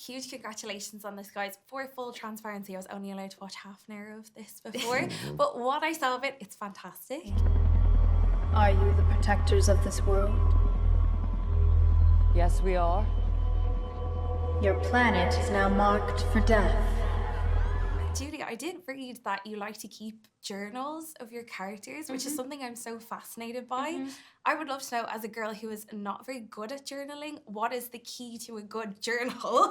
huge congratulations on this, guys. For full transparency, I was only allowed to watch half an hour of this before, but what I saw of it, it's fantastic. Are you the protectors of this world? Yes, we are. Your planet is now marked for death. Julie, I did read that you like to keep journals of your characters, which is something I'm so fascinated by. I would love to know, as a girl who is not very good at journaling, what is the key to a good journal?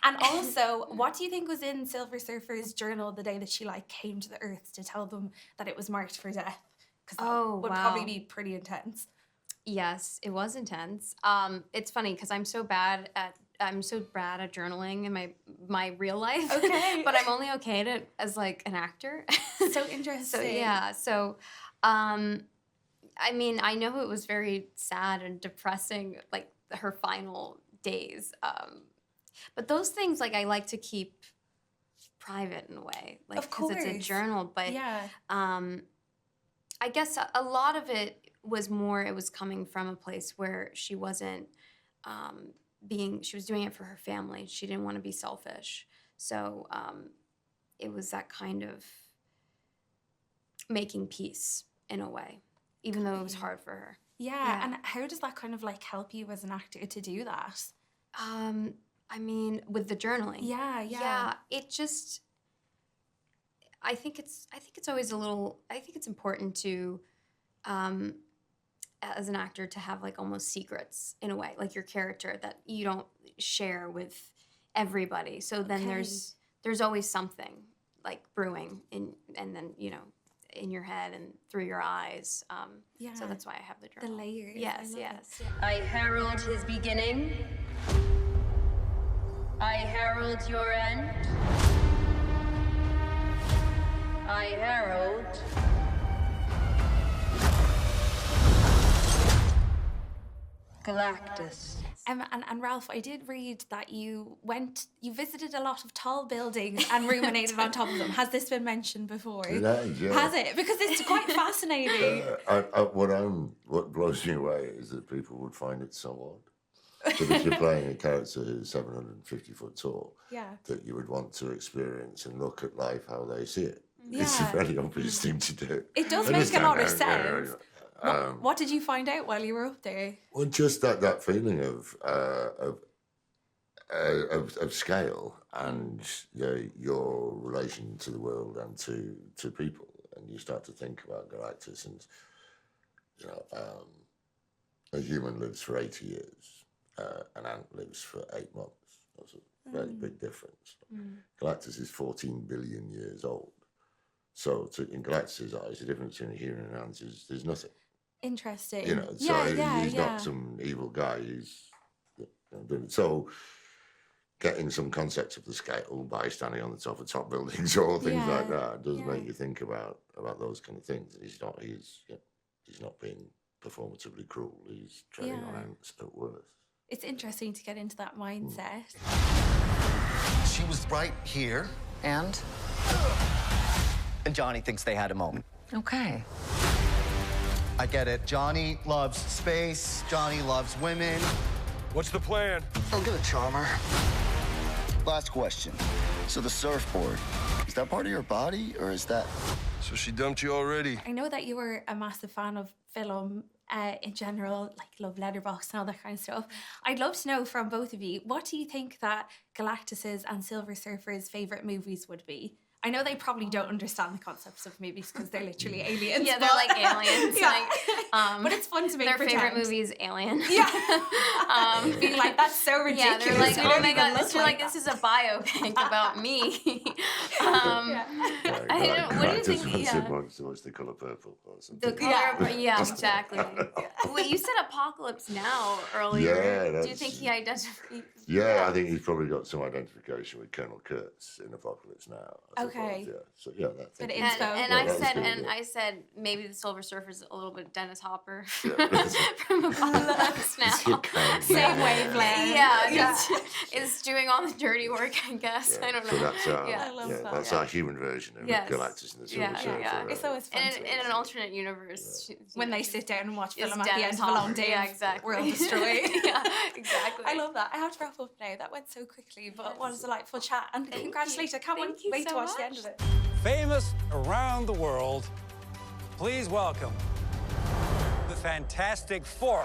And also, what do you think was in Silver Surfer's journal the day that she came to the Earth to tell them that it was marked for death? Because that would probably be pretty intense. Yes, it was intense. It's funny because I'm so bad at journaling in my real life. Okay. But I'm only okay at it as an actor. So interesting. So yeah. So I mean, I know it was very sad and depressing, her final days. But those things I like to keep private in a way. Of course. Because it's a journal. But yeah. I guess a lot of it was coming from a place where she wasn't she was doing it for her family. She didn't want to be selfish. So it was that kind of making peace in a way, even though it was hard for her. Yeah. And how does that kind of help you as an actor to do that? I mean, with the journaling. Yeah. Yeah, it just, I think it's always I think it's important to, as an actor, to have almost secrets in a way, your character that you don't share with everybody. So then there's always something brewing and then in your head and through your eyes. So that's why I have the journal. The layers. Yes. I herald his beginning. I herald your end. I herald Galactus. And Ralph, I did read that you visited a lot of tall buildings and ruminated on top of them. Has this been mentioned before? It has, yeah. Has it? Because it's quite fascinating. What blows me away is that people would find it so odd. So if you're playing a character who's 750 foot tall, that you would want to experience and look at life how they see it. Yeah. It's a very obvious thing to do. It does make a lot of sense. What did you find out while you were up there? Well, just that feeling of scale and your relation to the world and to people, and you start to think about Galactus, and a human lives for 80 years, an ant lives for 8 months. That's a very big difference. Galactus is 14 billion years old, so in Galactus's eyes, the difference between a human and an ant is there's nothing. Interesting. He's not some evil guy. He's so getting some concept of the scale by standing on the top buildings or things like that does make you think about those kind of things. He's not being performatively cruel. He's treading on ants at worst. It's interesting to get into that mindset. She was right here, and Johnny thinks they had a moment. Okay. I get it. Johnny loves space. Johnny loves women. What's the plan? I'll get a charmer. Last question. So the surfboard, is that part of your body, or is that... So she dumped you already? I know that you were a massive fan of film in general, Love Letterboxd and all that kind of stuff. I'd love to know from both of you, what do you think that Galactus's and Silver Surfer's favourite movies would be? I know they probably don't understand the concepts of movies because they're literally aliens. Yeah, they're aliens. But it's fun to make their pretend. favorite movie is Alien. Yeah. Being that's so ridiculous. Yeah, they're oh my God, this is a biopic about me. What do you think? What's the colour purple or something? The color, exactly. Wait, you said Apocalypse Now earlier. Yeah, do you think he identified? Yeah, I think he's probably got some identification with Colonel Kurtz in Apocalypse Now. Okay. Yeah. So yeah, that thing. Bit of And, inspo. and Yeah, I that was said, pretty and good. I said, maybe the Silver Surfer's a little bit Dennis Hopper Yeah. from Apocalypse Now. Same wavelength. Yeah, Yeah. just is doing all the dirty work, I guess. Yeah, I don't know. so that's our, yeah. I love yeah, that. that's our human version of Yes. Galactus and the Silver Yeah, Surfer. yeah. It's always fun And to in an alternate universe, when they sit down and watch is film at the Dennis end of a long Hopper. day Yeah, of exactly. world destroy. Yeah, exactly. I love that. I have to wrap up now. That went so quickly, but what a delightful chat. And congratulations. I can't Thank you wait so to watch the end much. of it. Famous around the world, please welcome the Fantastic Four.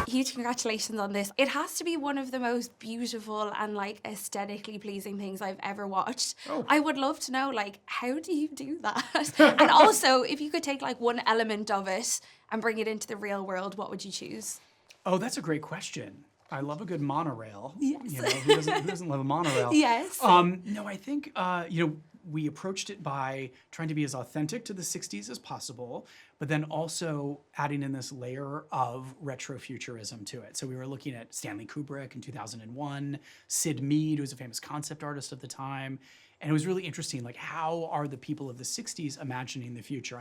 Huge congratulations on this. It has to be one of the most beautiful and like aesthetically pleasing things I've ever watched. I would love to know, like, how do you do that? And also, if you could take like one element of it and bring it into the real world, what would you choose? Oh, that's a great question. I love a good monorail. Yes. You know, who doesn't love a monorail? Yes. No, I think, you know, we approached it by trying to be as authentic to the 60s as possible, but then also adding in this layer of retrofuturism to it. So we were looking at Stanley Kubrick in 2001, Sid Mead, who was a famous concept artist of the time. And it was really interesting, like, how are the people of the 60s imagining the future?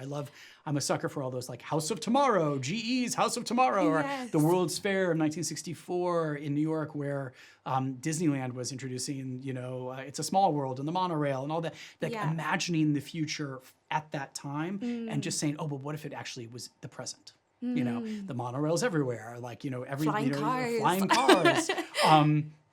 I'm a sucker for all those, like, House of Tomorrow, GE's House of Tomorrow, or the World's Fair of 1964 in New York, where Disneyland was introducing, you know, It's a Small World and the monorail and all that. Like, imagining the future at that time and just saying, oh, but what if it actually was the present? You know, the monorail's everywhere, like, you know, Flying cars. Flying cars.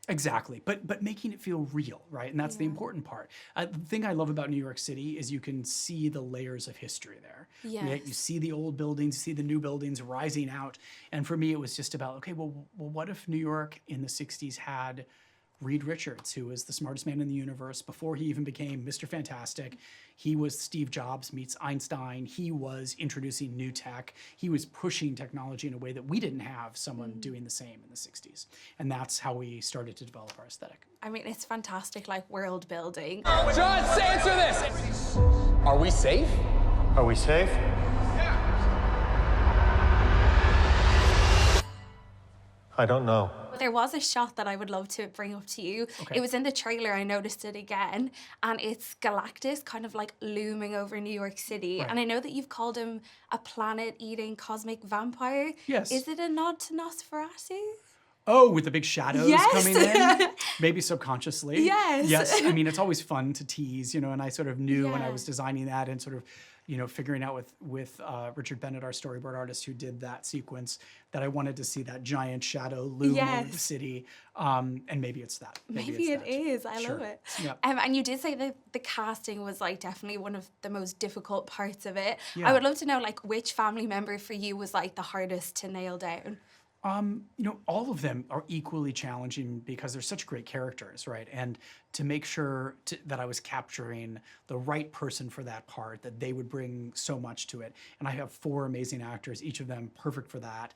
Exactly, but making it feel real, right? And that's the important part. The thing I love about New York City is you can see the layers of history there. Yes. You see the old buildings, you see the new buildings rising out. And for me, it was just about, okay, well, what if New York in the 60s had Reed Richards, who was the smartest man in the universe before he even became Mr. Fantastic. He was Steve Jobs meets Einstein. He was introducing new tech. He was pushing technology in a way that we didn't have someone doing the same in the 60s. And that's how we started to develop our aesthetic. I mean, it's fantastic, like, world building. John, answer this! Are we safe? Are we safe? I don't know. There was a shot that I would love to bring up to you. It was in the trailer, I noticed it again, and it's Galactus kind of like looming over New York City. Right. And I know that you've called him a planet-eating cosmic vampire. Yes. Is it a nod to Nosferatu? Oh, with the big shadows coming in, maybe subconsciously. Yes. Yes. I mean, it's always fun to tease, you know, and I sort of knew when I Yeah. was designing that and sort of, you know, figuring out with Richard Bennett, our storyboard artist who did that sequence, that I wanted to see that giant shadow loom over the city. And maybe it's that. Maybe it is. I love it. Yeah. And you did say that the casting was like definitely one of the most difficult parts of it. Yeah. I would love to know like which family member for you was like the hardest to nail down. You know, all of them are equally challenging because they're such great characters, right? And to make sure that I was capturing the right person for that part, that they would bring so much to it. And I have 4 amazing actors, each of them perfect for that,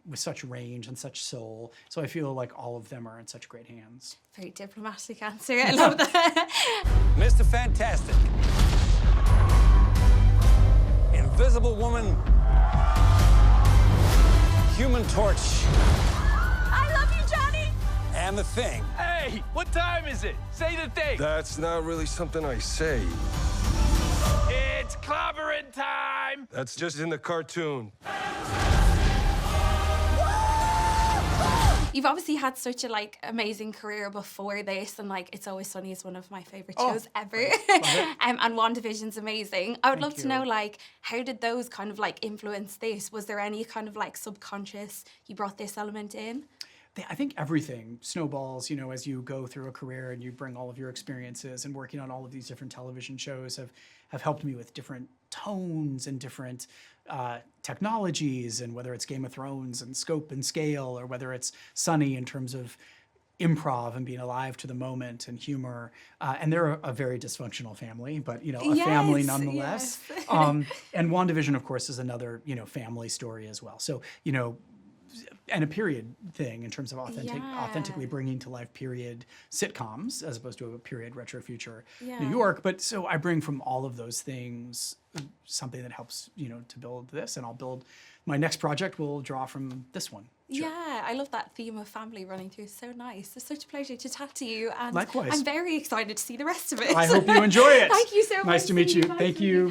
with such range and such soul. So I feel like all of them are in such great hands. Very diplomatic answer. I love that. Mr. Fantastic. Invisible Woman. Human Torch. I love you, Johnny! And the Thing. Hey, what time is it? Say the thing. That's not really something I say. It's clobbering time! That's just in the cartoon. You've obviously had such a like amazing career before this, and like It's Always Sunny is one of my favorite shows ever. And WandaVision's amazing. I would love to know like how did those kind of like influence this? Was there any kind of like subconscious you brought this element in? I think everything snowballs, you know, as you go through a career and you bring all of your experiences, and working on all of these different television shows have helped me with different tones and different technologies, and whether it's Game of Thrones and scope and scale, or whether it's Sunny in terms of improv and being alive to the moment and humor. And they're a very dysfunctional family, but, you know, a family nonetheless. And WandaVision, of course, is another, you know, family story as well. So, you know, and a period thing in terms of Yeah. authentically bringing to life period sitcoms as opposed to a period retro future Yeah. New York. But so I bring from all of those things something that helps, to build this, and I'll build my next project will draw from this one. Yeah, I love that theme of family running through. It's so nice. It's such a pleasure to chat to you. And Likewise. I'm very excited to see the rest of it. I hope you enjoy it. Thank you so much. Nice to meet you. Bye. Thank you.